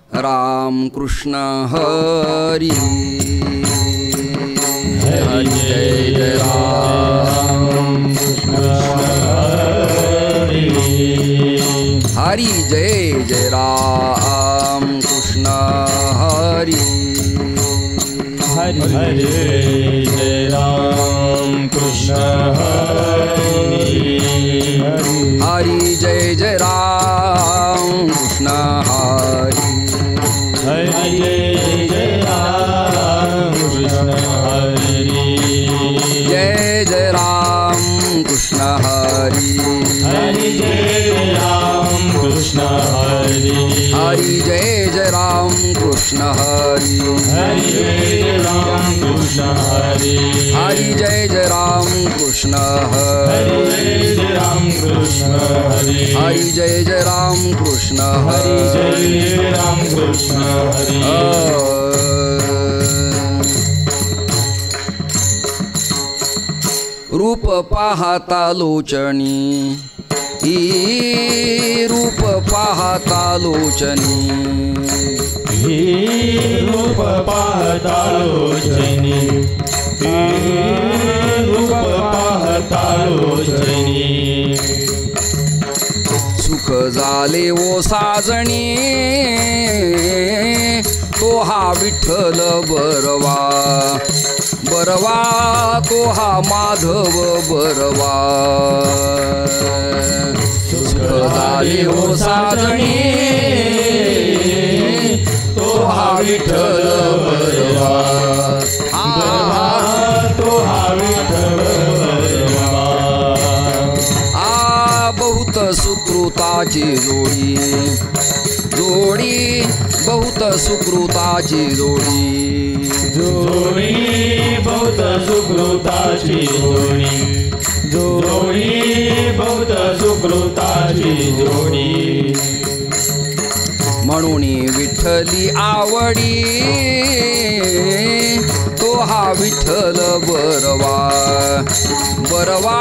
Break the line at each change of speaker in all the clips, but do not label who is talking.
राम कृष्ण हरी हरी जय जय राम हरी जय जय राम कृष्ण हरी
हरे जय राम कृष्ण हरि
हरि जय जय राम कृष्ण हरि
हरि जय राम कृष्ण हरि
जय जय राम कृष्ण हरि
हरि जय राम कृष्ण हरि
हरि जय जय राम कृष्ण हरि
हरि जय राम कृष्ण हरि
हरि जय जय राम कृष्ण
हरि
हरि
जय राम कृष्ण हरि
हरि जय जय राम कृष्ण
हरि जय
हरि
राम कृष्ण हरि
रूप पाहता लोचनी ही रूप पाहता लोचनी
हे रूप पाहता लोचनी हे रूप पाहता लोचनी
सुख झाले ओ साजणी तो हा विठ्ठल बरवा बरवा तो हा माधव बरवा सुख झाले ओ साजणी तो हा विठ्ठल बरवा
तो हा विठ्ठल बरवा
बहुत सुकृताची जोडी जोडी बहुत सुकृताची जोडी
जोडी बहुत सुकृताची जोडी जोडी बहुत सुकृताची जोडी
म्हणून विठ्ठली आवडी तो हा विठ्ठल बरवा बरवा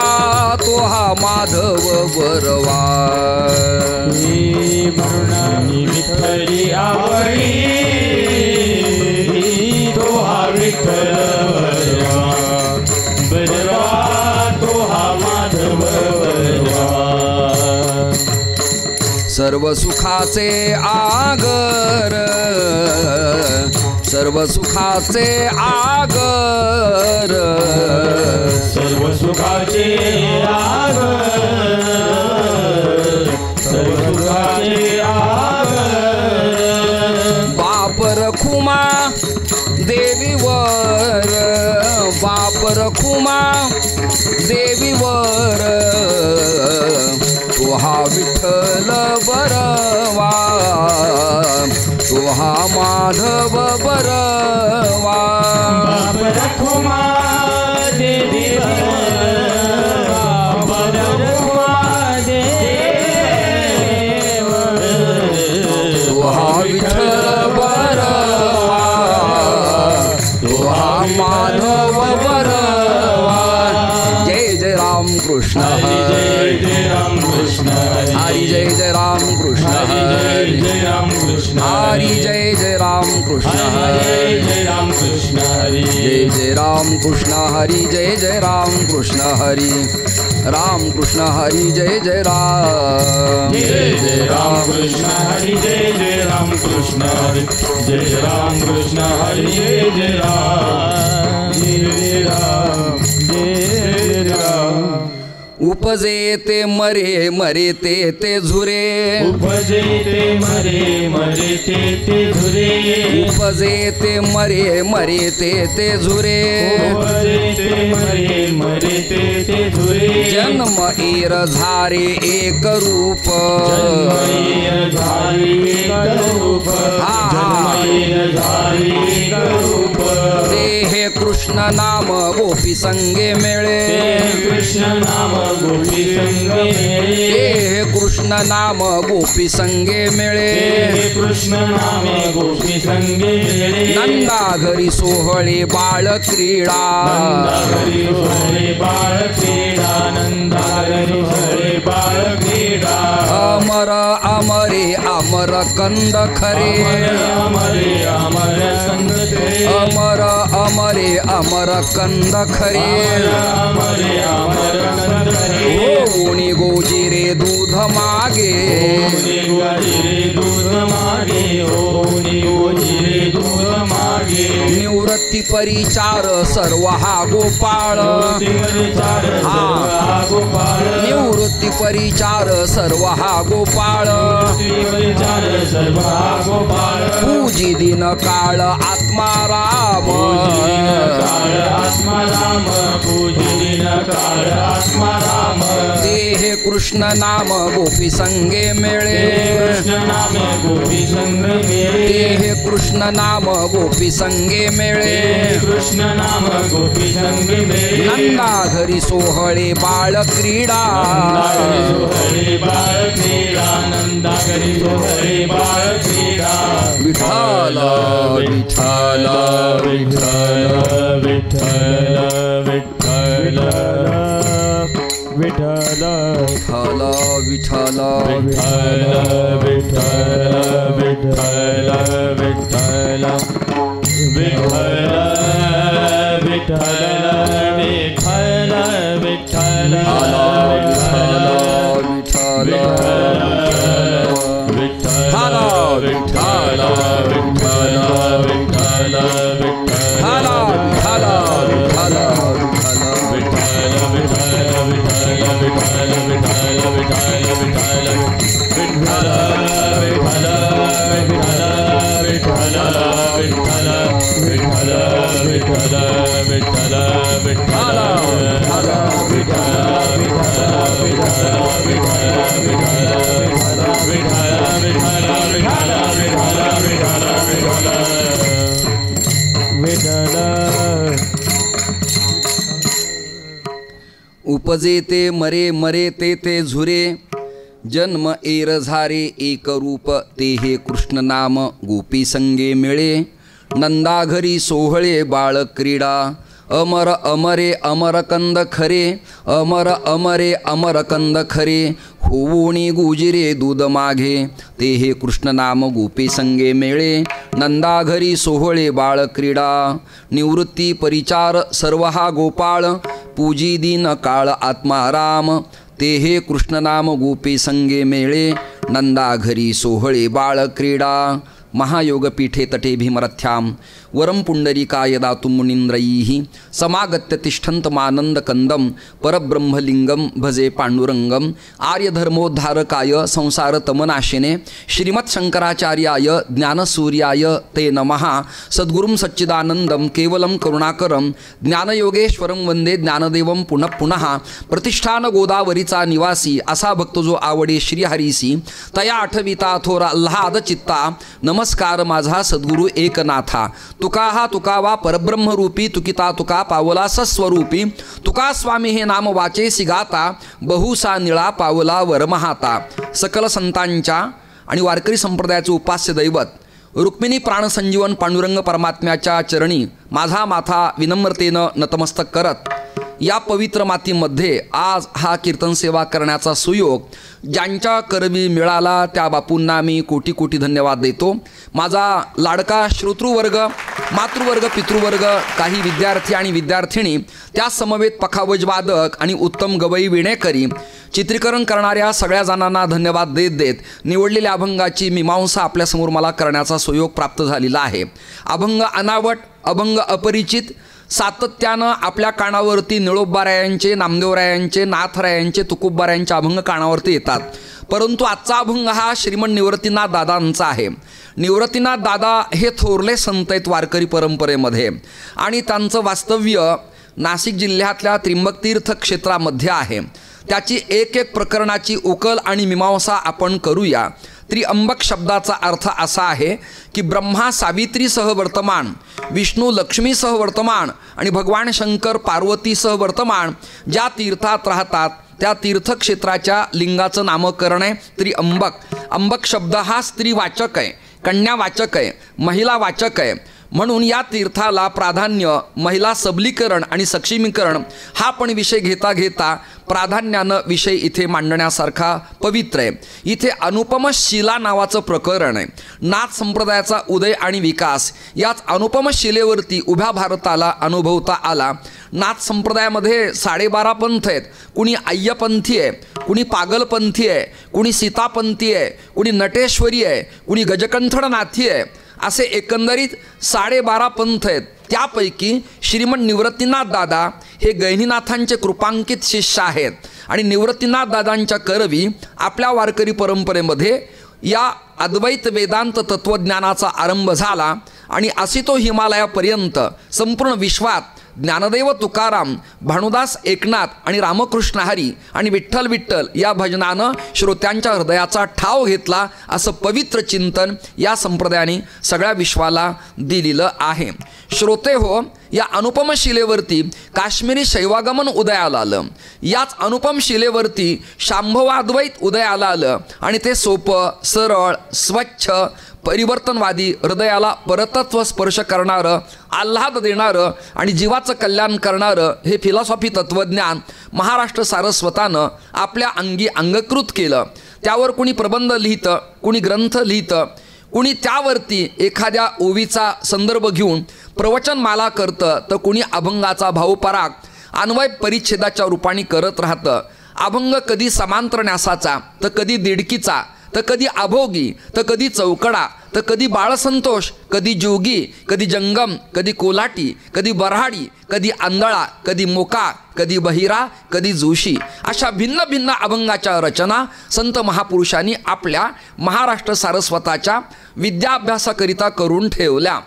तो हा माधव बरवा
म्हणून विठ्ठली आवडी तो हा विठ्ठल बरवा बरवा तो हा माधव बरवा
सर्व सुखाचे आगर सर्व सुखाचे आगर
सर्व सुखाचे आगर सर्व सुखाचे आगर
बाप रखुमा देवीवर बाप रखुमा देवीवर तो हा विठ्ठल बरवा तो हा माधव बरवा
बाप रखुमा देवीवर बाप रखुमा देवीवर
तो हा विठ्ठल बरवा तो हा माधव बरवा जय जय राम कृष्ण
हरि जय जय राम कृष्ण
हरि जय जय राम कृष्ण
हरि जय राम कृष्ण
हरि जय जय राम कृष्ण
जय जय राम कृष्ण हरि
जय जय राम कृष्ण हरि जय जय राम कृष्ण हरि राम कृष्ण हरि जय जय राम
जय जय राम कृष्ण हरि जय जय राम कृष्ण हरि जय जय राम कृष्ण हरि जय जय राम जय राम जय राम
उपजे ते मरे मरे ते झुरे
उपजे ते मरे मरे ते झुरे
उपजे ते मरे मरे ते झुरे
उपजे ते मरे मरे ते झुरे
जन्म ईर झारे एक रूप
जन्मईर झारी एक रूप जन्मईर झारी एक रूप
ते हे कृष्ण नाम गोपी संगे मेळे
कृष्ण नाम गोपी संगे
ते हे कृष्ण कृष्ण नाम गोपी संगे मिळे
हे कृष्ण नामे गोपी संगे मिळे
नंदा घरी सोहळे बाळ क्रीडा
नंदाघरी सोहळे बाळ क्रीडा नंदाघरी सोहळे बाळ क्रीडा
अमर अमरे अमर कंद खरे
अमरे अमर कंद खरे
अमर अमरे अमर कंद खरे
अमरे अमर कंद खरे
ओणी गोजिरे दूध मागे
गोजिरे दूध मागे ओणी गोजिरे दूध मागे
निवृत्ती परिचार सर्व हा गोपाळ
गोपाळ
निवृत्ती परिचार सर्व हा गोपाळ
सर्व गोपाळ
पूजी दिन काळ आत्मा राम
काळ आत्मा राम पूजी दिन काळ आत्मा राम
देह कृष्ण नाम गोपी संगे मिळे
कृष्ण नामे गोपी संग मिळे
देह कृष्ण नाम गोपी संगे मिळे
कृष्ण नाम गोपी संग मिळे
नंदा घरी सोहळे बाळ क्रीडा
सोहळे बाळ क्रीडा नंदाघरी सोहळे बाळ क्रीडा
विठ्ठल विठ्ठल
विठ्ठल विठ्ठल विठ्ठल विठ्ठल
विठ्ठल
विठ्ठल विठ्ठल विठ्ठल विठ्ठल विठ्ठल विठ्ठल विठ्ठल विठ्ठल
उपजे ते मरे मरे ते झुरे जन्म एर झारे एक रूप ते हे कृष्ण नाम गोपी संगे मिळे नंदा घरी सोहळे बाळ क्रीडा अमर अमरे अमर कंद खरे अमर अमरे अमर कंद खरे होवोणी गुजिरे दूध मागे ते हे कृष्ण नाम गोपी संगे मेळे नंदा घरी सोहळे बाळ क्रीडा निवृत्ती परिचार सर्व हा गोपाळ पूजी दिन काळ आत्मा राम ते हे कृष्ण नाम गोपी संगे मेळे नंदा घरी सोहळे बाळ क्रीडा महायोगपीठे तटे भीमरथ्यां वरं पुंडरीकाय दातुं मुनीन्द्रैः समागत्य तिष्ठन्तमानन्दकन्दं परब्रह्मलिङ्गं भजे पाण्डुरङ्गम् आर्यधर्मोद्धारकाय संसारतमनाशिने श्रीमत्शङ्कराचार्याय ज्ञानसूर्याय ते नमः सद्गुरुं सच्चिदानन्दं केवलं करुणाकरं ज्ञानयोगेश्वरं वन्दे ज्ञानदेवं पुनः पुनः प्रतिष्ठान गोदावरीचा निवासी असा भक्त जो आवडे श्रीहरीसी तया आठविता थोरा अल्हाद चित्ता नमस्कार माझा सद्गुरु एकनाथा तुका हा तुकावा परब्रह्मरूपी तुकिता तुका पावला सस्वरूपी तुका स्वामी हे नाम वाचेसी गाता बहुसा निळा पावला वरमहाता सकल संतांच्या आणि वारकरी संप्रदायाचे उपास्य दैवत रुक्मिणी प्राणसंजीवन पांडुरंग परमात्म्याच्या चरणी माझा माथा विनम्रतेनं नतमस्तक करत या पवित्र मातीमध्ये आज हा कीर्तन सेवा करण्याचा सुयोग ज्यांच्या करवी मिळाला त्या बापूंना मी कोटी कोटी धन्यवाद देतो। माझा लाडका श्रोतृवर्ग मातृवर्ग पितृवर्ग काही विद्यार्थी आणि विद्यार्थिनी त्या समवेत पखावजवादक आणि उत्तम गवई विणेकरी चित्रीकरण करणाऱ्या सगळ्या जणांना धन्यवाद देत देत निवडलेल्या अभंगाची मीमांसा आपल्यासमोर मला करण्याचा सुयोग प्राप्त झालेला आहे। अभंग अनावट अभंग अपरिचित सातत्यानं आपल्या कानावरती निळोबारायांचे नामदेवरायांचे नाथरायांचे तुकोबारायांचे अभंग कानावरती येतात, परंतु आजचा अभंग हा श्रीमंत निवृत्तीनाथ दादांचा आहे। निवृत्तीनाथ दादा हे थोरले संत आहेत वारकरी परंपरेमध्ये आणि त्यांचं वास्तव्य नाशिक जिल्ह्यातल्या त्र्यंबकतीर्थ क्षेत्रामध्ये आहे। त्याची एक एक प्रकरणाची उकल आणि मीमांसा आपण करूया। त्रिअंबक शब्दाचा अर्थ असा आहे की ब्रह्मा सावित्रीसह वर्तमान, विष्णू लक्ष्मीसह वर्तमान आणि भगवान शंकर पार्वतीसह वर्तमान ज्या तीर्थात राहतात त्या तीर्थक्षेत्राच्या लिंगाचं नामकरण आहे त्रिअंबक. अंबक शब्द हा स्त्रीवाचक आहे, कन्यावाचक आहे, महिलावाचक आहे. म्हणून या तीर्थाला प्राधान्य महिला सबलीकरण आणि सक्षमीकरण हा पण विषय घेता घेता प्राधान्यानं विषय इथे मांडण्यासारखा पवित्र आहे. इथे अनुपम शिला नावाचं प्रकरण आहे. नाथ संप्रदायाचा उदय आणि विकास याच अनुपम शिलेवरती उभ्या भारताला अनुभवता आला. नाथ संप्रदायामध्ये 12.5 पंथ आहेत. कुणी अय्यपंथी आहे, कुणी पागलपंथी आहे, कुणी सीतापंथी आहे, कुणी नटेश्वरी आहे, कुणी गजकंठनाथी आहे. असे एकंदरीत 12.5 पंथ आहेत. त्यापैकी श्रीमंत निवृत्तीनाथ दादा हे गहिनीनाथांचे कृपांकित शिष्य आहेत आणि निवृत्तीनाथ दादांच्या करवी आपल्या वारकरी परंपरेमध्ये या अद्वैत वेदांत तत्त्वज्ञानाचा आरंभ झाला आणि असे तो हिमालयापर्यंत संपूर्ण विश्वात ज्ञानदेव तुकाराम, भानुदास एकनाथ आणि रामकृष्ण हरी आणि विठ्ठल विठ्ठल या भजनानं श्रोत्यांच्या हृदयाचा ठाव घेतला. असं पवित्र चिंतन या संप्रदायाने सगळ्या विश्वाला दिलेलं आहे. श्रोते हो, या अनुपम शिलेवरती काश्मीरी शैवागमन उदयाला आलं. याच अनुपम शिलेवरती शांभवाद्वैत उदयाला आलं आणि ते सोपं, सरळ, स्वच्छ, परिवर्तनवादी, हृदयाला परतत्व स्पर्श करणारं, आल्हाद देणारं आणि जीवाचं कल्याण करणारं हे फिलॉसॉफी तत्त्वज्ञान महाराष्ट्र सारस्वतानं आपल्या अंगी अंगीकृत केलं. त्यावर कुणी प्रबंध लिहितं, कुणी ग्रंथ लिहितं, कुणी त्यावरती एखाद्या ओवीचा संदर्भ घेऊन प्रवचनमाला करतं, तर कुणी अभंगाचा भावपराग अन्वय परिच्छेदाच्या रूपाने करत राहतं. अभंग कधी समांतर न्यासाचा, तर कधी दिडकीचा, तर कधी अभोगी, तर कधी चौकडा, तर कधी बाळसंतोष, कधी जोगी, कधी जंगम, कधी कोल्हाटी, कधी बऱ्हाडी, कधी आंधळा, कधी मोका, कधी बहिरा, कधी जोशी. अशा भिन्न भिन्न अभंगाच्या रचना संत महापुरुषांनी आपल्या महाराष्ट्र सारस्वताच्या विद्याभ्यासाकरिता करून ठेवल्या.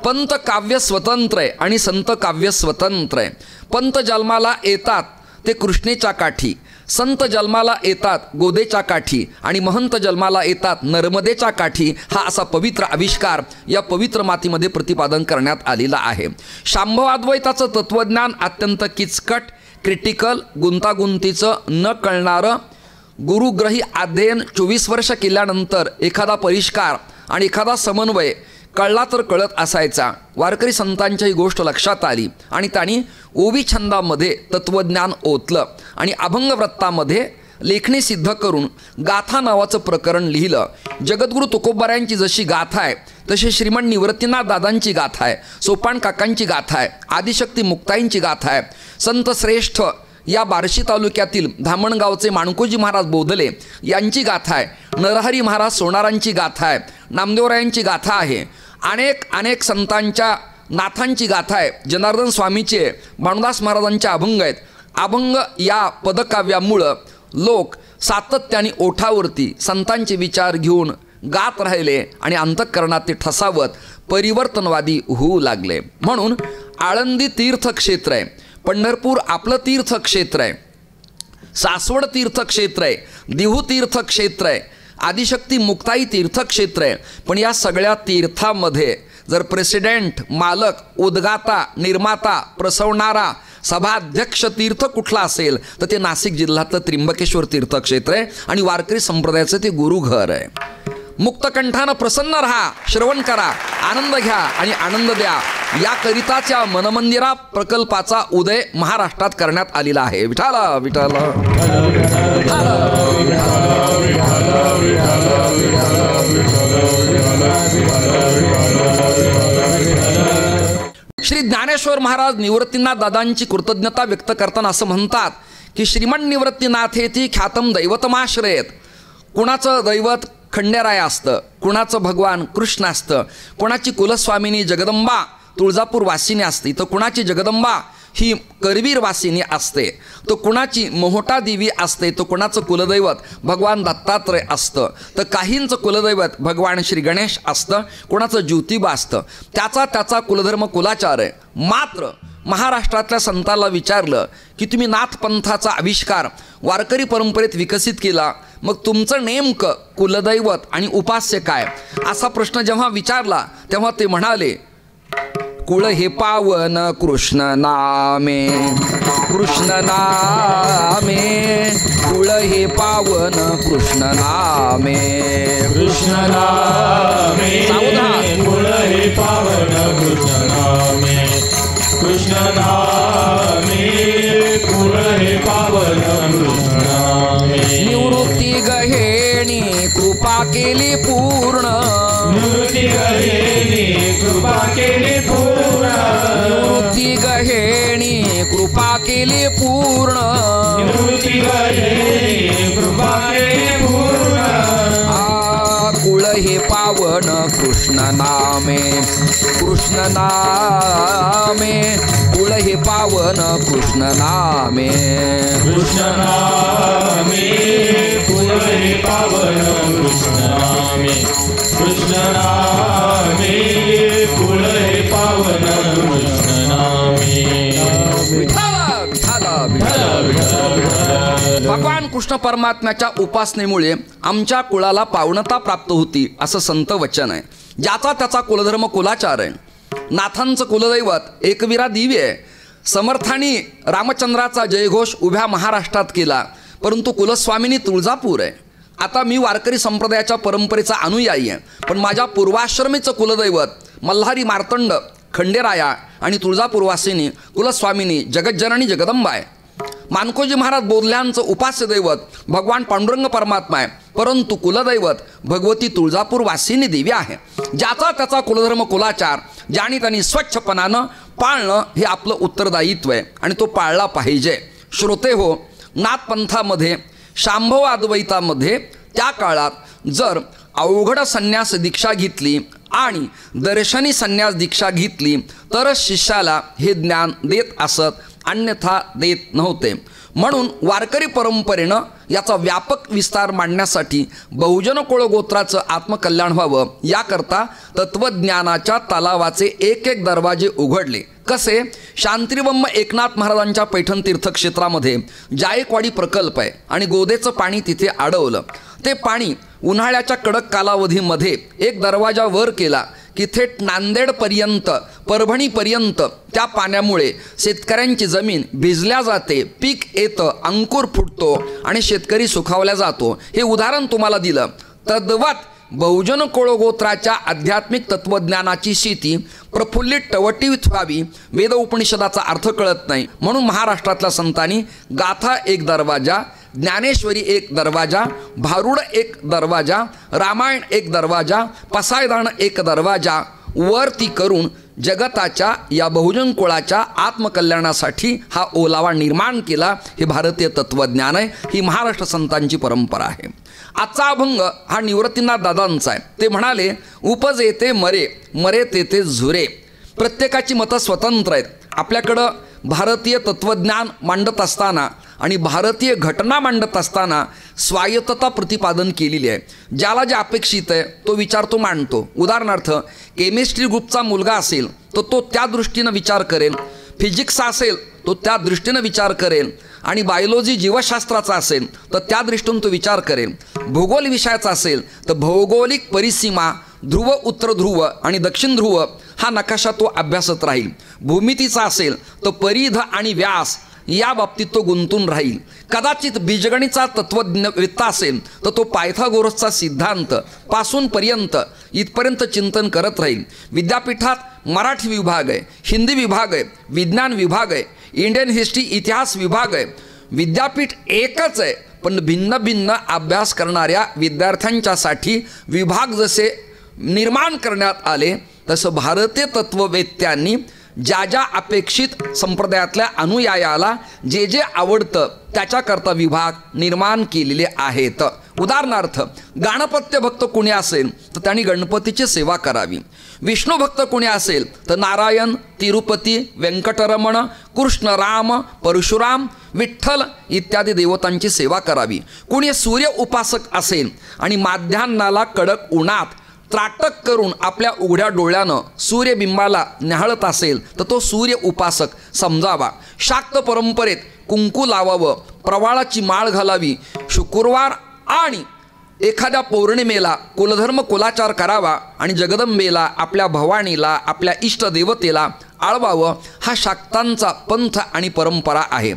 पंत काव्य स्वतंत्र आहे आणि संत काव्य स्वतंत्र आहे. पंत जन्माला येतात ते कृष्णेच्या काठी, संत जन्माला येतात गोदेच्या काठी आणि महंत जन्माला येतात नर्मदेच्या काठी. हा असा पवित्र आविष्कार या पवित्र मातीमध्ये प्रतिपादन करण्यात आलेला आहे. शांभवाद्वैताचं तत्त्वज्ञान अत्यंत किचकट, क्रिटिकल, गुंतागुंतीचं, न कळणारं, गुरुग्रही अध्ययन 24 वर्ष केल्यानंतर एखादा परिष्कार आणि एखादा समन्वय कळला तर कळत असायचा. वारकरी संतांच्या ही गोष्ट लक्षात आली आणि त्यांनी ओवी छंदामध्ये तत्त्वज्ञान ओतलं आणि अभंगवृत्तामध्ये लेखणी सिद्ध करून गाथा नावाचं प्रकरण लिहिलं. जगद्गुरू तुकोबारायांची जशी गाथा आहे तशी श्रीमंत निवृत्तीनाथ दादांची गाथा आहे, सोपान काकांची गाथा आहे, आदिशक्ती मुक्ताईंची गाथा आहे. संत श्रेष्ठ या बार्शी तालुक्यातील धामणगावचे माणकोजी महाराज बोधले यांची गाथा आहे, नरहरी महाराज सोनारांची गाथा आहे, नामदेवरायांची गाथा आहे, अनेक संतांच्या नाथांची गाथा आहे, जनार्दन स्वामीचे, भानुदास महाराजांचे अभंग आहेत. अभंग या पदकाव्यामुळं लोक सातत्याने ओठावरती संतांचे विचार घेऊन गात राहिले आणि अंतःकरणात ते ठसावत परिवर्तनवादी होऊ लागले. म्हणून आळंदी तीर्थक्षेत्र आहे, पंढरपूर आपलं तीर्थक्षेत्र आहे, सासवड तीर्थक्षेत्र आहे, देहू तीर्थक्षेत्र आहे, आदिशक्ती मुक्ताई तीर्थक्षेत्र आहे. पण या सगळ्या तीर्थामध्ये जर प्रेसिडेंट, मालक, उद्गाता, निर्माता, प्रसवणारा, सभाध्यक्ष तीर्थ कुठला असेल तर ते नाशिक जिल्ह्यातलं त्र्यंबकेश्वर तीर्थक्षेत्र आहे आणि वारकरी संप्रदायाचं ते गुरुघर आहे. मुक्तकंठानं प्रसन्न रहा, श्रवण करा, आनंद घ्या आणि आनंद द्या, याकरिताच्या मनमंदिरा प्रकल्पाचा उदय महाराष्ट्रात करण्यात आलेला आहे. विठाला विठाला श्री ज्ञानेश्वर महाराज निवृत्तीनाथ दादांची कृतज्ञता व्यक्त करताना असं म्हणतात की श्रीमंत निवृत्तीनाथेती ख्यातम दैवतमाश्रयेत. कुणाचं दैवत खंडेराय असतं, कुणाचं भगवान कृष्ण असतं, कुणाची कुलस्वामिनी जगदंबा तुळजापूर वासिनी असते, तर कुणाची जगदंबा ही करवीर वासिनी असते, तो कुणाची मोहोटा देवी असते, तो कुणाचं कुलदैवत भगवान दत्तात्रय असतं, तर काहींचं कुलदैवत भगवान श्री गणेश असतं, कुणाचं ज्योतिबा असतं. त्याचा कुलधर्म कुलाचार आहे. मात्र महाराष्ट्रातल्या संतांना विचारलं की तुम्ही नाथपंथाचा आविष्कार वारकरी परंपरेत विकसित केला, मग तुमचं नेमकं कुलदैवत आणि उपास्य काय, असा प्रश्न जेव्हा विचारला तेव्हा ते म्हणाले कुळ हे पावन कृष्ण नामे, कृष्ण नामे, कुळ हे पावन कृष्ण नामे,
कृष्ण नामे, कुळ हे पावन कृष्ण नामे, कृष्ण नामे, कुळ हे पावन कृष्ण नामे.
निवृत्ती गहेणी कृपा केली पूर्ण,
निवृत्ती गहेणी कृपा केली पूर्ण,
निवृत्ती गहेणी कृपा केली पूर्ण,
निवृत्ती गहेणी कृपा केली पूर्ण.
कुळ हे पावन कृष्ण नामे, कृष्ण नामे, कुळ हे पावन कृष्ण नामे,
कृष्ण नामे, कुळ हे पावन कृष्ण नामे, कृष्ण नामे, कुळ हे पावन कृष्ण नामे.
भगवान कृष्ण परमात्म्याच्या उपासनेमुळे आमच्या कुळाला पावनता प्राप्त होती असं संत वचन आहे. ज्याचा त्याचा कुलधर्म कुलाचार आहे. नाथांचं कुलदैवत एकविरा दिव्य आहे. समर्थांनी रामचंद्राचा जयघोष उभ्या महाराष्ट्रात केला, परंतु कुलस्वामिनी तुळजापूर आहे. आता मी वारकरी संप्रदायाच्या परंपरेचा अनुयायी आहे, पण माझ्या पूर्वाश्रमीचं कुलदैवत मल्हारी मार्तंड खंडेराया आणि तुळजापूरवासिनी कुलस्वामिनी जगज्जननी जगदंबा आहे. मानकोजी महाराज बोधल्यांचं उपास्य दैवत भगवान पांडुरंग परमात्मा आहे, परंतु कुलदैवत भगवती तुळजापूर वासिनी देवी आहे. ज्याचा त्याचा कुलधर्म कुलाचार ज्याने त्यांनी स्वच्छपणानं पाळणं हे आपलं उत्तरदायित्व आहे आणि तो पाळला पाहिजे. श्रोते हो, नाथपंथामध्ये शांभव अद्वैतामध्ये त्या काळात जर अवघड संन्यास दीक्षा घेतली आणि दर्शनी संन्यास दीक्षा घेतली तरच शिष्याला हे ज्ञान देत असत, अन्यथा देत नव्हते. म्हणून वारकरी परंपरेनं याचा व्यापक विस्तार मांडण्यासाठी बहुजन कुळ गोत्राचं आत्मकल्याण व्हावं याकरता तत्त्वज्ञानाच्या तलावाचे एक एक दरवाजे उघडले. कसे? शांतिब्रह्म एकनाथ महाराजांच्या पैठण तीर्थक्षेत्रामध्ये जायकवाडी प्रकल्प आहे आणि गोदेचं पाणी तिथे अडवलं. ते पाणी उन्हाळ्याच्या कडक कालावधीमध्ये एक दरवाजा वर केला की थेट नांदेडपर्यंत, परभणीपर्यंत त्या पाण्यामुळे शेतकऱ्यांची जमीन भिजल्या जाते, पीक येतं, अंकुर फुटतो आणि शेतकरी सुखावला जातो. हे उदाहरण तुम्हाला दिलं. तद्वत बहुजन कुळगोत्राच्या आध्यात्मिक तत्त्वज्ञानाची शेती प्रफुल्लित टवटीत व्हावी. वेद उपनिषदाचा अर्थ कळत नाही म्हणून महाराष्ट्रातल्या संतांनी गाथा एक दरवाजा, ज्ञानेश्वरी एक दरवाजा, भारूड एक दरवाजा, रामायण एक दरवाजा, पसायदान एक दरवाजा वरती करून जगताच्या या बहुजन कुळाच्या आत्मकल्याणासाठी हा ओलावा निर्माण केला. हे भारतीय तत्त्वज्ञान आहे. ही महाराष्ट्र संतांची परंपरा आहे. आजचा अभंग हा निवृत्तीनाथ दादांचा आहे. ते म्हणाले, उपजे ते मरे, मरे ते झुरे. प्रत्येकाची मतं स्वतंत्र आहेत. आपल्याकडं भारतीय तत्त्वज्ञान मांडत असताना आणि भारतीय घटना मांडत असताना स्वायत्तता प्रतिपादन केलेली आहे. ज्याला जे अपेक्षित आहे तो विचार तो मांडतो. उदाहरणार्थ, केमिस्ट्री ग्रुपचा मुलगा असेल तर तो त्या दृष्टीनं विचार करेल, फिजिक्स असेल तो त्या दृष्टीनं विचार करेल, आणि बायोलॉजी जीवशास्त्राचा असेल तर त्या दृष्टीने तो विचार करेल. भूगोल विषयाचा असेल तर भौगोलिक परिसीमा, ध्रुव, उत्तर ध्रुव आणि दक्षिण ध्रुव हा नकाशा तो अभ्यासत राहील. भूमितीचा असेल तर परिध आणि व्यास या बाबतीत तो गुंतून राहील. कदाचित बीजगणितचा तत्त्वज्ञवित्ता असेल तर तो पायथागोरसचा सिद्धांत पासून पर्यंत इथपर्यंत चिंतन करत राहील. विद्यापीठात मराठी विभाग आहे, हिंदी विभाग आहे, विज्ञान विभाग आहे, इंडियन हिस्ट्री इतिहास विभाग आहे. विद्यापीठ एकच आहे, पण भिन्न भिन्न अभ्यास करणाऱ्या विद्यार्थ्यांच्यासाठी विभाग जसे निर्माण करण्यात आले तसं भारतीय तत्त्ववेत्यांनी ज्या ज्या अपेक्षित संप्रदायातल्या अनुयायाला जे जे आवडतं त्याच्याकरता विभाग निर्माण केलेले आहेत. उदाहरणार्थ, गणपत्य भक्त कोणी असेल तर त्यांनी गणपतीची सेवा करावी. विष्णू भक्त कोणी असेल तर नारायण, तिरुपती, व्यंकटरमण, कृष्ण, राम, परशुराम, विठ्ठल इत्यादी देवतांची सेवा करावी. कोणी सूर्य उपासक असेल आणि माध्यान्नाला कडक उन्हात त्राटक करून आपल्या उघड्या डोळ्यानं सूर्यबिंबाला न्याहाळत असेल तर तो सूर्य उपासक समजावा. शाक्त परंपरेत कुंकू लावावं, प्रवाळाची माळ घालावी. शुक्रवार आणि एखाद्या पौर्णिमेला कुलधर्म कुलाचार करावा आणि जगदंबेला आपल्या भवानीला आपल्या इष्टदेवतेला आळवावं हा शाक्तांचा पंथ आणि परंपरा आहे.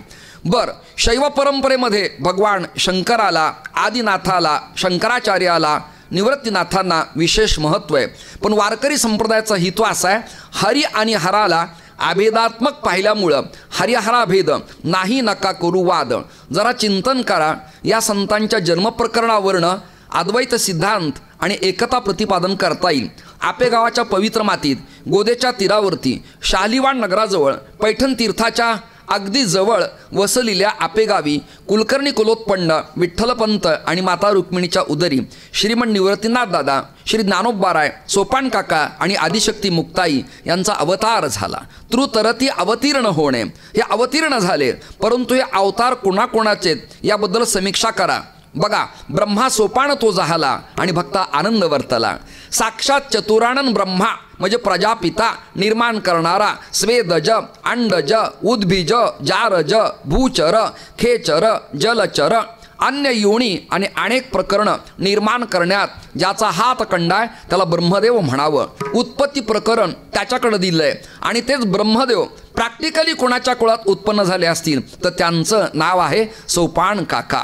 शैव परंपरेमध्ये भगवान शंकराला, आदिनाथाला, शंकराचार्याला, निवृत्तीनाथांना विशेष महत्त्व आहे. पण वारकरी संप्रदायाचा हेतू असा आहे, हरी आणि हराला अभेदात्मक पाहिल्यामुळं हरिहराभेद नाही नका करू वाद. जरा चिंतन करा, या संतांच्या जन्मप्रकरणावरनं अद्वैत सिद्धांत आणि एकता प्रतिपादन करता येईल. आपेगावाच्या पवित्र मातीत गोदेच्या तीरावरती शालिवान नगराजवळ पैठण तीर्थाच्या अगदी जवळ वसलेल्या आपेगावी कुलकर्णी कुलोत्पन्न विठ्ठलपंत आणि माता रुक्मिणीच्या उदरी श्रीमंत निवृत्तीनाथ दादा, श्री ज्ञानोबाराय, सोपान काका आणि आदिशक्ती मुक्ताई यांचा अवतार झाला. तृतरती अवतीर्ण होणे, हे अवतीर्ण झाले. परंतु हे अवतार कोणाकोणाचे याबद्दल समीक्षा करा. बघा, ब्रह्मा सोपान तो झाला आणि भक्ता आनंद वर्तला. साक्षात चतुरानन ब्रह्मा म्हणजे प्रजापिता, निर्माण करणारा, स्वेदज, अंडज, उद्भिज, जारज, भूचर, खेचर, जलचर, अन्य योनी आणि अनेक प्रकरणं निर्माण करण्यात ज्याचा हात कंडाय त्याला ब्रह्मदेव म्हणावं. उत्पत्ती प्रकरण त्याच्याकडे दिलंय आणि तेच ब्रह्मदेव प्रॅक्टिकली कोणाच्या कुळात उत्पन्न झाले असतील तर त्यांचं नाव आहे सोपान काका.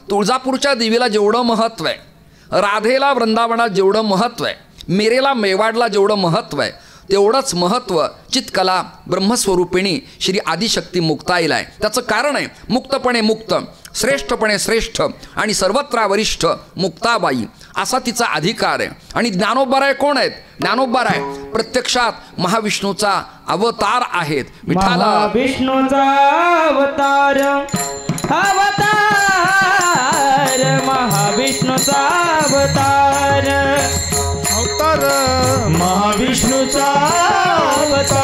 तुळजापूरच्या देवीला जेवढं महत्त्व आहे, राधेला वृंदावनात जेवढं महत्त्व आहे, मेरेला मेवाडला जेवढं महत्त्व आहे, तेवढंच महत्त्व चितकला ब्रह्मस्वरूपिणी श्री आदिशक्ती मुक्ताईला आहे. त्याचं कारण आहे, मुक्तपणे मुक्त, श्रेष्ठपणे श्रेष्ठ आणि सर्वत्र वरिष्ठ मुक्ताबाई असा तिचा अधिकार आहे. आणि ज्ञानोबाराय कोण आहेत? ज्ञानोबाराय प्रत्यक्षात महाविष्णूचा अवतार आहेत.
विठ्ठला विष्णूचा अवतार, अवतार महाविष्णूचा अवतार, अवतार महाविष्णूचा अवतार,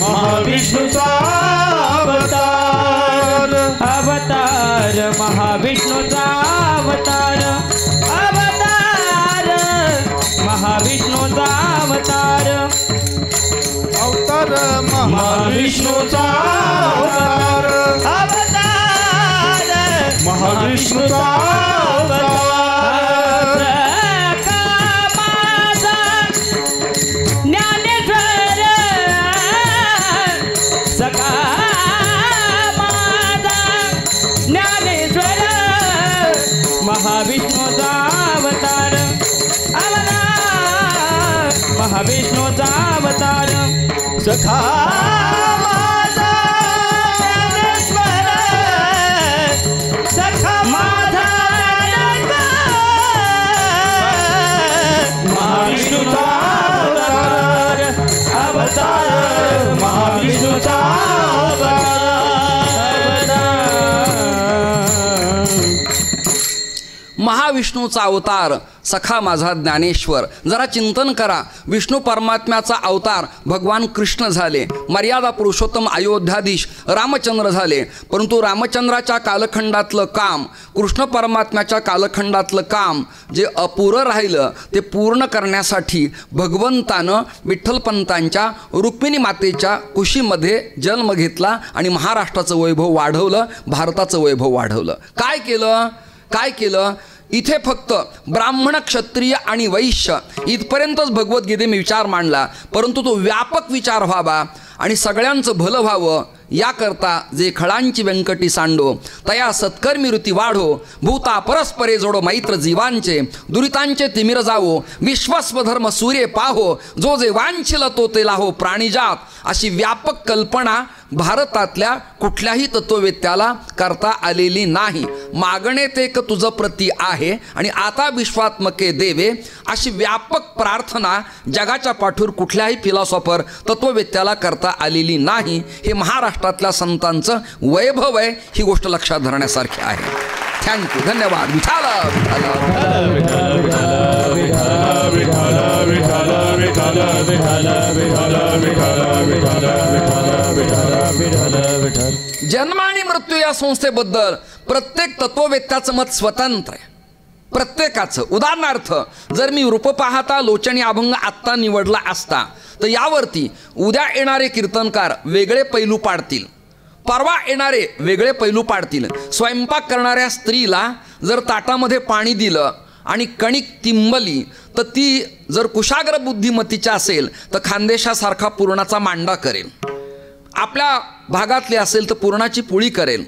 महाविष्णूचा अवतार, अवतार महाविष्णूचा अवतार, अवतार महाविष्णूचा अवतार, अवतार महाविष्णूचा अवतार, अवतार महाविष्णूचा अवतार. महाविष्णूचा अवतार, अवतार महाविष्णूचा अवतार, सखा माझा ज्ञानेश्वर, सखा माझा महाविष्णूचा अवतार, अवतार महाविष्णूचा अवतार.
महाविष्णूचा अवतार सखा माझा ज्ञानेश्वर. जरा चिंतन करा, विष्णू परमात्म्याचा अवतार भगवान कृष्ण झाले, मर्यादा पुरुषोत्तम अयोध्याधीश रामचंद्र झाले. परंतु रामचंद्राच्या कालखंडातलं काम, कृष्ण परमात्म्याच्या कालखंडातलं काम जे अपुरं राहिलं ते पूर्ण करण्यासाठी भगवंतानं विठ्ठलपंतांच्या रुक्मिणी मातेच्या कुशीमध्ये जन्म घेतला आणि महाराष्ट्राचं वैभव वाढवलं, भारताचं वैभव वाढवलं. काय केलं? इथे फक्त ब्राह्मण, क्षत्रिय आणि वैश्य इथपर्यंतच भगवद्गीतेने विचार मांडला. परंतु तो व्यापक विचार व्हावा आणि सगळ्यांचं भलं व्हावं याकरता जे खळांची व्यंकटी सांडो, तया सत्कर्मी ऋती वाढो, भूता परस्परे जोडो मैत्र जीवांचे, दुरितांचे तिमिर जावो, विश्वस्वधर्म सूर्य पाहो, जो जे वांछिल तो ते लाहो प्राणीजात. अशी व्यापक कल्पना भारतातल्या कुठल्याही तत्ववेत्याला करता आलेली नाही. मागणे ते क तुझं प्रती आहे आणि आता विश्वात्मके देवे, अशी व्यापक प्रार्थना जगाच्या पाठीवर कुठल्याही फिलॉसॉफर तत्ववेत्याला करता आलेली नाही. हे महाराष्ट्रातल्या संतांचं वैभव आहे, ही गोष्ट लक्षात धरण्यासारखी आहे. थँक्यू, धन्यवाद. जन्म आणि मृत्यू या संस्थेबद्दल प्रत्येक तत्ववेत्याचं मत स्वतंत्र आहे, प्रत्येकाचं. उदाहरणार्थ, जर मी रूप पाहता लोचनी अभंग आत्ता निवडला असता तर यावरती उद्या येणारे कीर्तनकार वेगळे पैलू पाडतील. परवा येणारे वेगळे पैलू पाडतील. स्वयंपाक करणाऱ्या स्त्रीला जर ताटामध्ये पाणी दिलं आणि कणिक तिंबली तर ती जर कुशाग्र बुद्धिमतीच्या असेल तर खानदेशासारखा पुरणाचा मांडा करेल. आपल्या भागातली असेल तर पुरणाची पोळी करेल.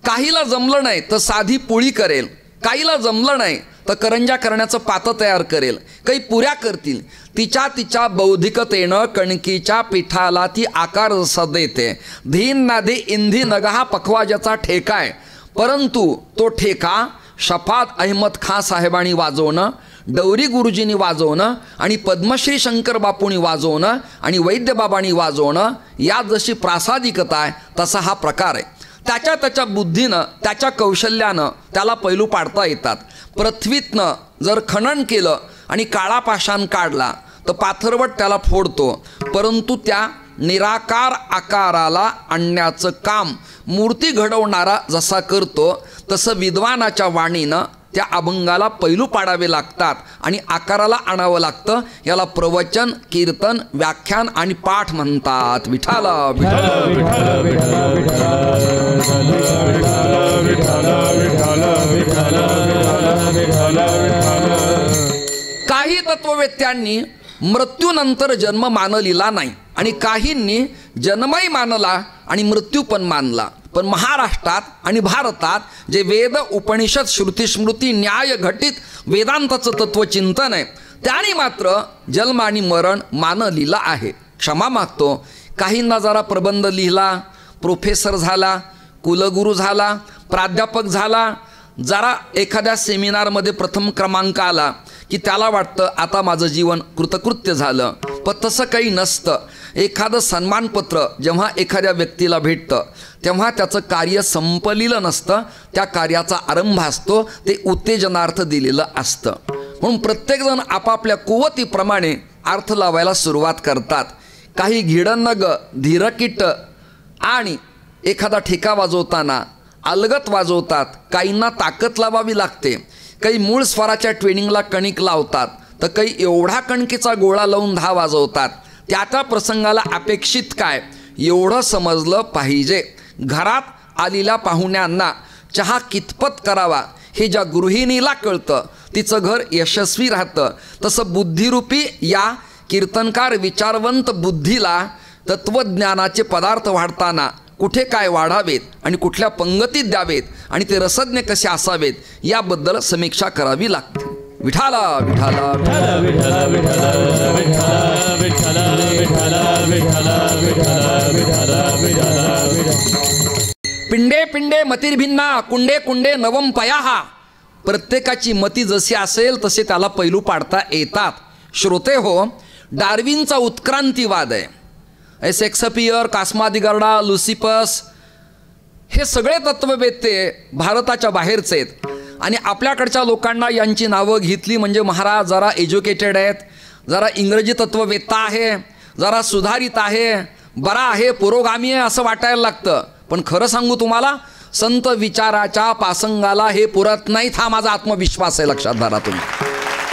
काहीला जमलं नाही तर साधी पोळी करेल. काहीला जमलं नाही तर करंजा करण्याचं पातं तयार करेल. काही पुऱ्या करतील. तिच्या बौद्धिकतेनं कणकीच्या पिठाला ती आकार जसा देते. धीन नादी इंधी नगहा पखवा ज्याचा ठेका आहे, परंतु तो ठेका शफात अहमद खां साहेबांनी वाजवणं, डवरी गुरुजींनी वाजवणं आणि पद्मश्री शंकर बापूंनी वाजवणं आणि वैद्यबाबांनी वाजवणं यात जशी प्रासादिकता आहे तसा हा प्रकार आहे. त्याच्या बुद्धीनं त्याच्या कौशल्यानं त्याला पैलू पाडता येतात. पृथ्वीतनं जर खनन केलं आणि काळा पाषाण काढला तर पाथरवट त्याला फोडतो, परंतु त्या निराकार आकाराला आणण्याचं काम मूर्ती घडवणारा जसा करतो तसं विद्वानाच्या वाणीनं त्या अभंगाला पैलू पाडावे लागतात आणि आकाराला आणावं लागतं. याला प्रवचन, कीर्तन, व्याख्यान आणि पाठ म्हणतात. विठाला काही तत्ववेत्यांनी मृत्यूनंतर जन्म मानलेला नाही आणि काहींनी जन्मही मानला आणि मृत्यू पण मानला. पण महाराष्ट्रात आणि भारतात जे वेद, उपनिषद, श्रुतिस्मृती, न्याय घटित वेदांताचं तत्वचिंतन आहे त्याने मात्र जन्म आणि मरण मानलेलं आहे. क्षमा मागतो. काहींना जरा प्रबंध लिहिला, प्रोफेसर झाला, कुलगुरू झाला, प्राध्यापक झाला, जरा एखाद्या सेमिनारमध्ये प्रथम क्रमांक आला की त्याला वाटतं आता माझं जीवन कृतकृत्य झालं. पण तसं काही नसतं. एखादं सन्मानपत्र जेव्हा एखाद्या व्यक्तीला भेटतं तेव्हा त्याचं कार्य संपलेलं नसतं, त्या कार्याचा आरंभ असतो, ते उत्तेजनार्थ दिलेलं असतं. म्हणून प्रत्येकजण आपापल्या कुवतीप्रमाणे अर्थ लावायला सुरुवात करतात. काही घिडनग, धीरकीट आणि एखादा ठेका वाजवताना अलगत वाजवतात. काहींना ताकद लावावी लागते. काही मूळ स्वराच्या ट्रेनिंगला कणिक लावतात तर काही एवढा कणकेचा गोळा लावून धा वाजवतात. त्या प्रसंगाला अपेक्षित काय एवढं समजलं पाहिजे. घरात आलेल्या पाहुण्यांना चहा कितपत करावा हे ज्या गृहिणीला कळतं तिचं घर यशस्वी राहतं. तसं बुद्धिरूपी या कीर्तनकार विचारवंत बुद्धीला तत्वज्ञानाचे पदार्थ वाढताना कुठे काय वाढावेत आणि कुठल्या पंगतीत द्यावेत आणि ते रसज्ञ कसे असावेत याबद्दल समीक्षा करावी लागते. विठाला विठाला पिंडे पिंडे मतिर्भिन्ना कुंडे कुंडे नवम पयाहा. प्रत्येकाची मती जशी असेल तसे त्याला पैलू पाडता येतात. श्रोते हो, डार्विनचा उत्क्रांतीवाद आहे. शेक्सपियर, कास्मादिगर्डा, लुसिफस हे सगळे तत्ववेत्ते भारताच्या बाहेरचे आहेत आणि आपल्याकडच्या लोकांना यांची नावं घेतली म्हणजे महाराज जरा एज्युकेटेड आहेत, जरा इंग्रजी तत्ववेत्ता आहे, जरा सुधारित आहे, बरा आहे, पुरोगामी आहे असं वाटायला लागतं. पण खरं सांगू तुम्हाला, संत विचाराच्या पासंगाला हे पुरत नाहीत हा माझा आत्मविश्वास आहे. लक्षात धरा तुम्ही.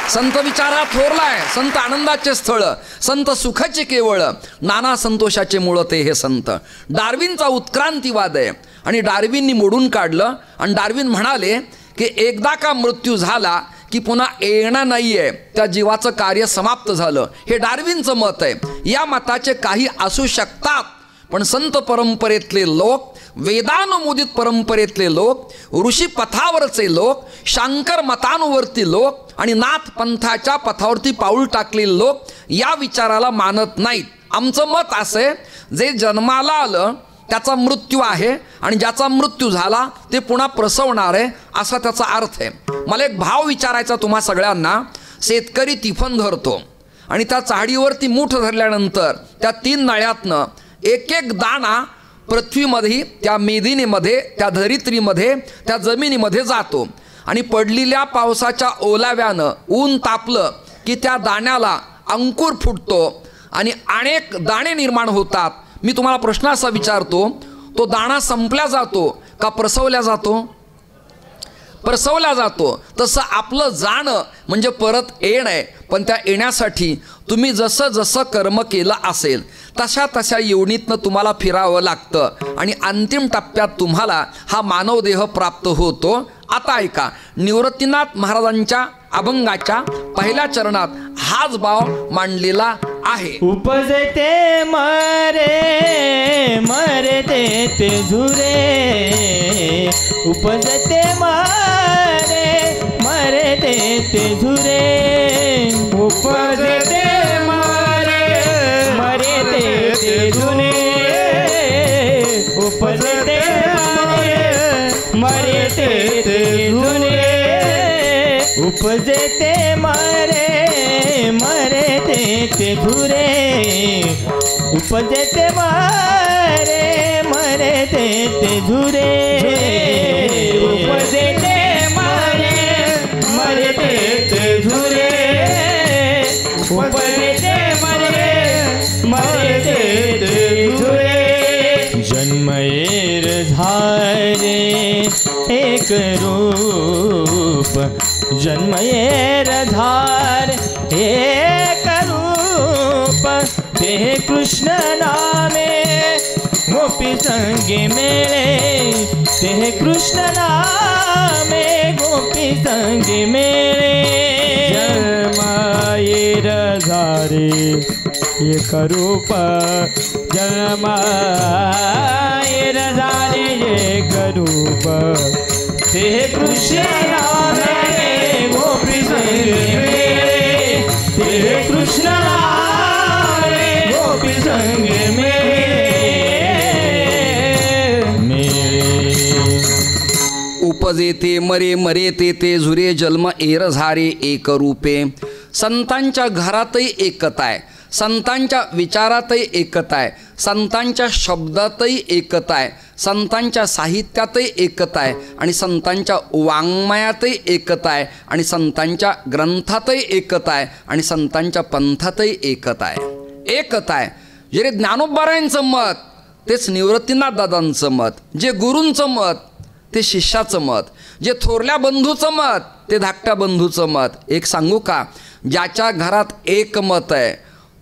संत विचारा थोरलाय, संत आनंदाचे स्थळ, संत सुखाचे केवळ, नाना संतोषाचे मूळ ते हे संत. डार्विनचा उत्क्रांतीवाद आहे आणि डार्विननी मोडून काढलं आणि डार्विन म्हणाले की एकदा का मृत्यू झाला की पुन्हा येणं नाही आहे, त्या जीवाचं कार्य समाप्त झालं. हे डार्विनचं मत आहे. या मताचे काही असू शकतात, पण संत परंपरेतले लोक, वेदानुमोदित परंपरेतले लोक, ऋषी पथावरचे लोक, शांकर मतानुवर्ती लोक आणि नाथ पंथाच्या पथावरती पाऊल टाकलेले लोक या विचाराला मानत नाहीत. आमचं मत असं आहे, जे जन्माला आलं त्याचा मृत्यू आहे आणि ज्याचा मृत्यू झाला ते पुन्हा प्रसवणार आहे असा त्याचा अर्थ आहे. मला एक भाव विचारायचा तुम्हा सगळ्यांना. शेतकरी तिफन धरतो आणि त्या चाडीवरती मूठ धरल्यानंतर त्या 3 नळ्यातनं एक एक दाणा पृथ्वीमध्ये, त्या मेदिनीमध्ये, त्या धरित्रीमध्ये, त्या जमिनीमध्ये जातो आणि पडलेल्या पावसाच्या ओलाव्यानं ऊन तापलं की त्या दाण्याला अंकुर फुटतो आणि अनेक दाणे निर्माण होतात. मी तुम्हाला प्रश्न असा विचारतो, तो दाणा संपला जातो का प्रसवल्या जातो? प्रसवल्या जातो. तसं आपलं जाणं म्हणजे परत येणं आहे. पण त्या येण्यासाठी तुम्ही जसं जसं कर्म केलं असेल तशा तशा योनीतनं तुम्हाला फिरावं लागतं आणि अंतिम टप्प्यात तुम्हाला हा मानवदेह प्राप्त होतो. आता ऐका, निवृत्तीनाथ महाराजांच्या अभंगाच्या पहिल्या चरणात हाच भाव मांडलेला आहे.
उपजते मरे मरते ते झुरे, उपजते मरे मरते ते झुरे, उपजते मरे मरते ते झुरे, उपजते मरते ते झुरे, उपजते मरे मरते ते झुरे, उपजते मरे मरते ते झुरे, उपजते मरे मरते ते झुरे, उपजते मरे मरते ते झुरे. जन्मयेर झारे एक रूप, जन्मयेर धार एक रूप, ते कृष्ण नामे गोपी संगे मेळे, ते कृष्ण नामे गोपी संगे मेळे. जन्मयेर धारे एक रूप, जन्मयेर धारे एक रूप, ते कृष्ण नामे गोपी संगे मेळे, ते कृष्ण नामे गोपी संगे मेळे.
उपजेते मरे मरेते ते झुरे, जन्म एर झारे एक रूपे. संतांच्या घरातही एकता आहे, संतांच्या विचारातही एकता आहे, संतांच्या शब्दातही एकता आहे, संतांच्या साहित्यातही एकता आहे आणि संतांच्या वाङ्मयातही एकता आहे आणि संतांच्या ग्रंथातही एकता आहे आणि संतांच्या पंथातही एकता आहे. एकता आहे. जे ज्ञानोबारायांचं मत तेच निवृत्तीनाथ दादांचं मत, जे गुरूंचं मत ते शिष्याचं मत, जे थोरल्या बंधूचं मत ते धाकट्या बंधूचं मत. एक सांगू का, ज्याच्या घरात एक मत आहे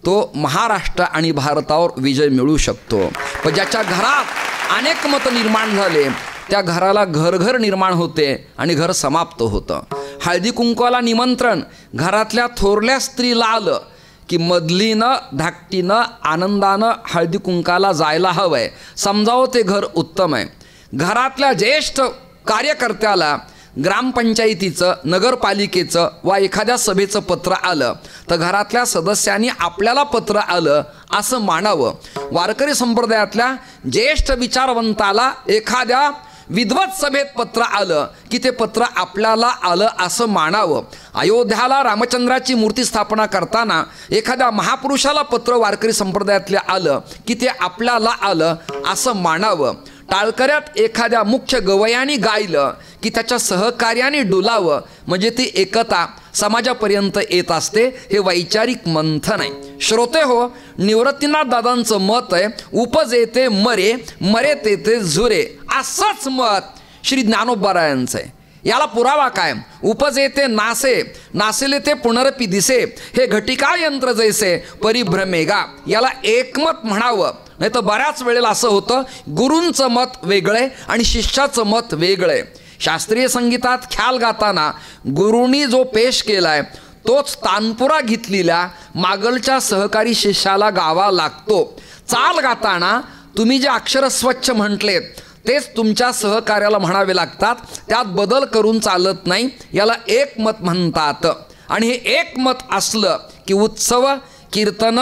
तो महाराष्ट्र आणि भारतावर विजय मिळू शकतो. पण ज्याच्या घरात अनेक मतं निर्माण झाले त्या घराला घर निर्माण होते आणि घर समाप्त होतं. हळदी कुंकवाला निमंत्रण घरातल्या थोरल्या स्त्रीला आलं की मधलीनं धाकटीनं आनंदानं हळदी कुंकाला जायला हवं आहे, समजावं ते घर उत्तम आहे. घरातल्या ज्येष्ठ कार्यकर्त्याला ग्रामपंचायतीचं, नगरपालिकेचं वा एखाद्या सभेचं पत्र आलं तर घरातल्या सदस्यांनी आपल्याला पत्र आलं असं मानावं. वारकरी संप्रदायातल्या ज्येष्ठ विचारवंताला एखाद्या विद्वत सभेत पत्र आलं की ते पत्र आपल्याला आलं असं मानावं. अयोध्याला रामचंद्राची मूर्ती स्थापना करताना एखाद्या महापुरुषाला पत्र वारकरी संप्रदायातले आलं की ते आपल्याला आलं असं मानावं. टाळकऱ्यात एखाद्या मुख्य गवयानी गायलं की त्याच्या सहकार्याने डुलावं, म्हणजे ती एकता समाजापर्यंत येत असते. हे वैचारिक मंथन आहे. श्रोते हो, निवृत्तीनाथ दादांचं मत आहे उपजेते मरे मरेते ते झुरे. असंच मत श्री ज्ञानोबारायांचं आहे. याला पुरावा काय? उपजेते नासे नासेले ते पुनरपी दिसे, हे घटिका यंत्र जैसे परिभ्रमेगा. याला एकमत म्हणावं, नाही तर बऱ्याच वेळेला असं होतं गुरूंचं मत वेगळं आणि शिष्याचं मत वेगळं. शास्त्रीय संगीतात ख्याल गाताना गुरूंनी जो पेश केलाय तोच तानपुरा घेतलेल्या मागलच्या सहकारी शिष्याला गावा लागतो. चाल गाताना तुम्ही जे अक्षर स्वच्छ म्हटलेत तेच तुमच्या सहकार्याला म्हणावे लागतात, त्यात बदल करून चालत नाही. याला एकमत म्हणतात. आणि हे एकमत असलं की उत्सव, कीर्तन,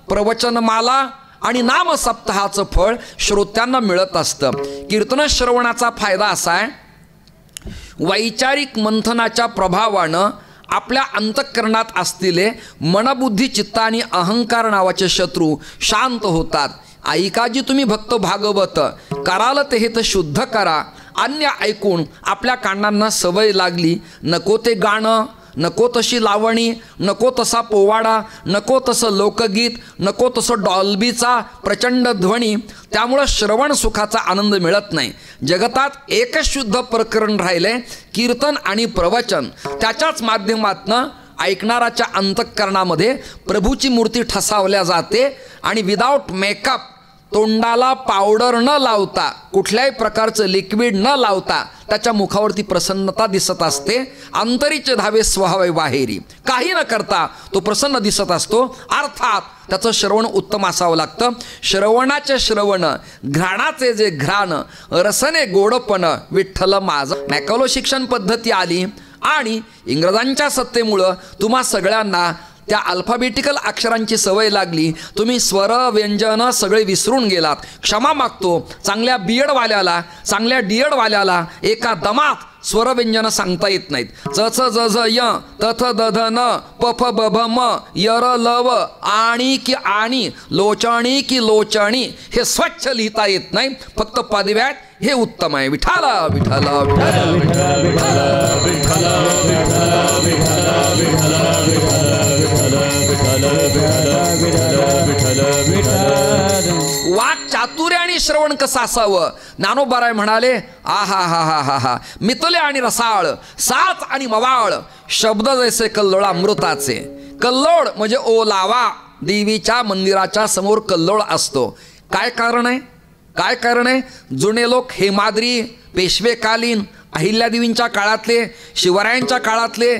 प्रवचनमाला आणि नामसप्ताहाचं फळ श्रोत्यांना मिळत असतं. कीर्तन श्रवणाचा फायदा असा आहे, वैचारिक मंथनाच्या प्रभावानं आपल्या अंतःकरणात असलेले मनबुद्धी, चित्त आणि अहंकार नावाचे शत्रू शांत होतात. ऐकाजी तुम्ही भक्त भागवत, कराल ते हे तर शुद्ध करा. अन्य ऐकून आपल्या कानांना सवय लागली, नको ते गाणं, नको तशी लावणी, नको तसा पोवाडा, नको तसं लोकगीत, नको तसं डॉल्बीचा प्रचंड ध्वनी. त्यामुळं श्रवण सुखाचा आनंद मिळत नाही. जगतात एकच शुद्ध प्रकरण राहिले, कीर्तन आणि प्रवचन. त्याच्याच माध्यमातनं ऐकणाराच्या अंतःकरणामध्ये प्रभूची मूर्ती ठसावल्या जाते आणि विदाऊट मेकअप, तोंडाला पावडर न लावता, कुठल्याही प्रकारचं लिक्विड न लावता त्याच्या मुखावरती प्रसन्नता दिसत असते. अंतरीचे धावे स्वभावे बाहेरी, काही न करता तो प्रसन्न दिसत असतो. अर्थात त्याचं श्रवण उत्तम असावं लागतं. श्रवणाचे श्रवण, घ्राणाचे जे घ्राण, रसने गोडपण विठ्ठल माझं. मॅकॅलो शिक्षण पद्धती आली आणि इंग्रजांच्या सत्तेमुळं तुम्हा सगळ्यांना त्या अल्फाबेटिकल अक्षरांची सवय लागली. तुम्ही स्वर व्यंजन सगळे विसरून गेलात. क्षमा मागतो चांगल्या बीएडवाल्याला, चांगल्या डीएडवाल्याला एका दमात स्वरव्यंजन सांगता येत नाहीत. च च ज ज य त थ द ध न प फ ब भ म य र ल व आणि की आणि, लोचणी की लोचणी हे स्वच्छ लिहिता येत नाही. फक्त पदव्यात हे उत्तम आहे. विठाला विठाला वाक चातुर्य आणि श्रवण कसं असावं. ज्ञानोबाराय म्हणाले, आहा हा हा हा हा, मितले आणि रसाळ, साच आणि मवाळ, शब्द जैसे कल्लोळ अमृताचे. कल्लोळ म्हणजे ओलावा. देवीच्या मंदिराच्या समोर कल्लोळ असतो. काय कारण आहे? काय कारण आहे? जुने लोक हेमाद्री, पेशवेकालीन, अहिल्यादेवींच्या काळातले, शिवरायांच्या काळातले,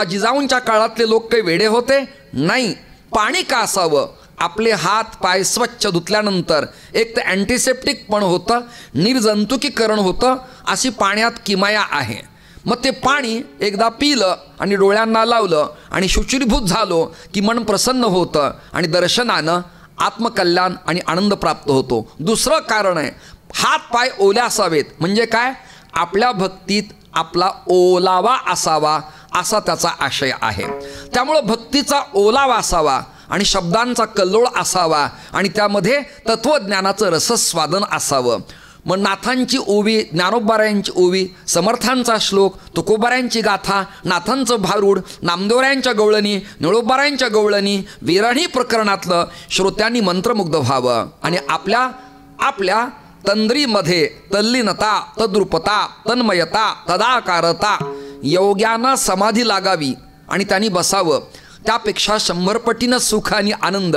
जिजाऊंच्या काळातले लोक काही वेडे होते? नाही. पाणी का असावं? आपले हात पाय स्वच्छ धुतल्यानंतर एक तर अँटीसेप्टिक पण होतं, निर्जंतुकीकरण होतं. अशी पाण्यात किमया आहे. मग ते पाणी एकदा पिलं आणि डोळ्यांना लावलं आणि शुचिर्भूत झालो की मन प्रसन्न होतं आणि दर्शनानं आत्मकल्याण आणि आनंद प्राप्त होतो. दुसरं कारण आहे, हात पाय ओले असावेत. म्हणजे काय? आपल्या भक्तीत आपला ओलावा असावा असा त्याचा आशय आहे. त्यामुळं भक्तीचा ओलावा असावा आणि शब्दांचा कल्लोळ असावा आणि त्यामध्ये तत्त्वज्ञानाचं रसस्वादन असावं. मग नाथांची ओवी, ज्ञानोबारायांची ओवी, समर्थांचा श्लोक, तुकोबारायांची गाथा, नाथांचं भारूड, नामदेवरायांच्या गवळणी, निळोबारायांच्या गवळणी, विरणी प्रकरणातलं श्रोत्यांनी मंत्रमुग्ध व्हावं आणि आपल्या तंद्रीमध्ये तल्लीनता, तद्रुपता, तन्मयता, तदाकारता, योग्यानं समाधी लागावी आणि त्यांनी बसावं. त्यापेक्षा 100 पटीनं सुख आणि आनंद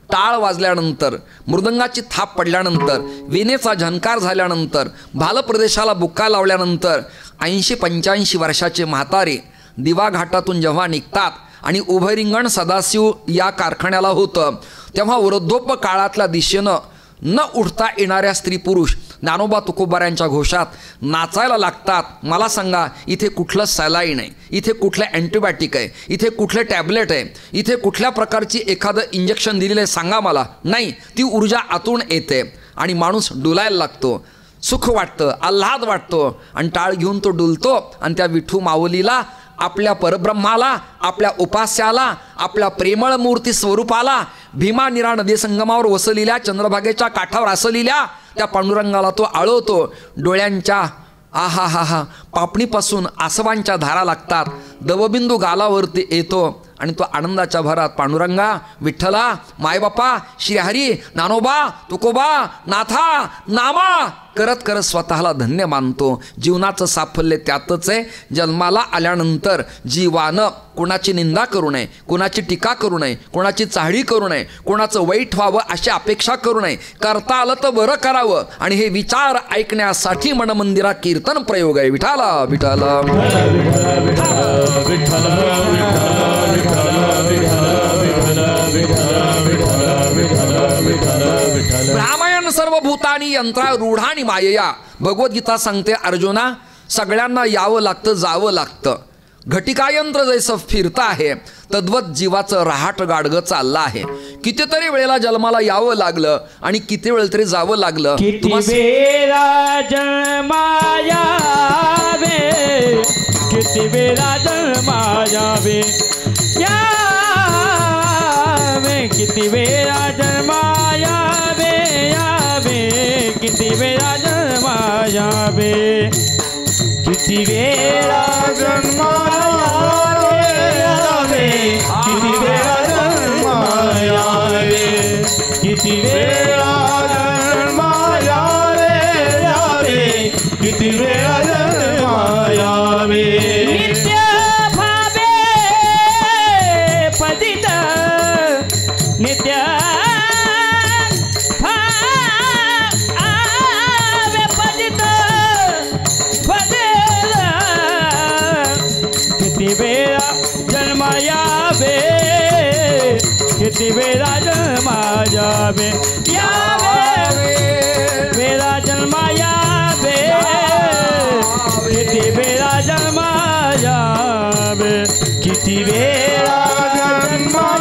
टाळ वाजल्यानंतर, मृदंगाची थाप पडल्यानंतर, वीणेचा झंकार झाल्यानंतर, भालप्रदेशाला बुक्का लावल्यानंतर 80-85 वर्षाचे म्हातारे दिवा घाटातून जेव्हा निघतात आणि उभं रिंगण सदाशिव या कारखान्याला होतं, तेव्हा वृद्धोप काळातल्या दिशेनं न उठता येणाऱ्या स्त्री पुरुष ज्ञानोबा तुकोबारायांच्या घोषात नाचायला लागतात. मला सांगा, इथे कुठलं सलाईन आहे? इथे कुठलं अँटीबायोटिक आहे? इथे कुठले टॅबलेट आहे? इथे कुठल्या प्रकारची एखादं इंजेक्शन दिलेलं आहे? सांगा मला. नाही, ती ऊर्जा आतून येते आणि माणूस डुलायला लागतो. सुख वाटतं, आल्हाद वाटतो आणि टाळ घेऊन तो डुलतो आणि त्या विठू माऊलीला, आपल्या परब्रह्माला, आपल्या उपास्याला, आपल्या प्रेमळ मूर्ती स्वरूपाला, भीमा निरा नदी संगमावर वसलेल्या, चंद्रभागेच्या काठावर असलेल्या त्या पांडुरंगाला तो आळवतो. डोळ्यांच्या आहा हा हा पापणीपासून आसवांच्या धारा लागतात. दवबिंदू गालावरती येतो आणि तो आनंदाच्या भरात पांडुरंगा, विठ्ठला, मायबापा, श्रीहरी, नानोबा, तुकोबा, नाथा, नामा करत करत स्वतःला धन्य मानतो. जीवनाचं साफल्य त्यातच आहे. जन्माला आल्यानंतर जीवानं कोणाची निंदा करू नये, कोणाची टीका करू नये, कोणाची चाहडी करू नये, कोणाचं वाईट व्हावं अशी अपेक्षा करू नये. करता आलं तर बरं करावं आणि हे विचार ऐकण्यासाठी मनमंदिरा कीर्तन प्रयोग आहे. विठाला विठाला रामायण सर्व भूतानी यंत्रा रूढानी मायया. भगवद्गीता सांगते, अर्जुना, सगळ्यांना यावं लागतं, जावं लागतं. घटिकायंत्र जैसं फिरतं आहे तद्वत जीवाचं रहाट गाडगं चाललं आहे. कितीतरी वेळेला जन्माला यावं लागलं आणि किती वेळ तरी जावं लागलं.
किती वेळा जन्माया वे, किती वेळा जन्माया वे, यावे किती वेळा जन्माया वे, यावे किती वेळा जन्माया वे, किती वेळा जन्माया वे, किती वेळा जन्माया वे, किती वेळा जन्माया वे, किती वेळा जन्माया वे. नित्य भावे
पतित नित्य भावे पतित पदेला किती वेळा जन्म यावे किती वेळा जन्म यावे यावे वेळा जन्म यावे किती वेळा जन्म यावे किती वेळा जन्म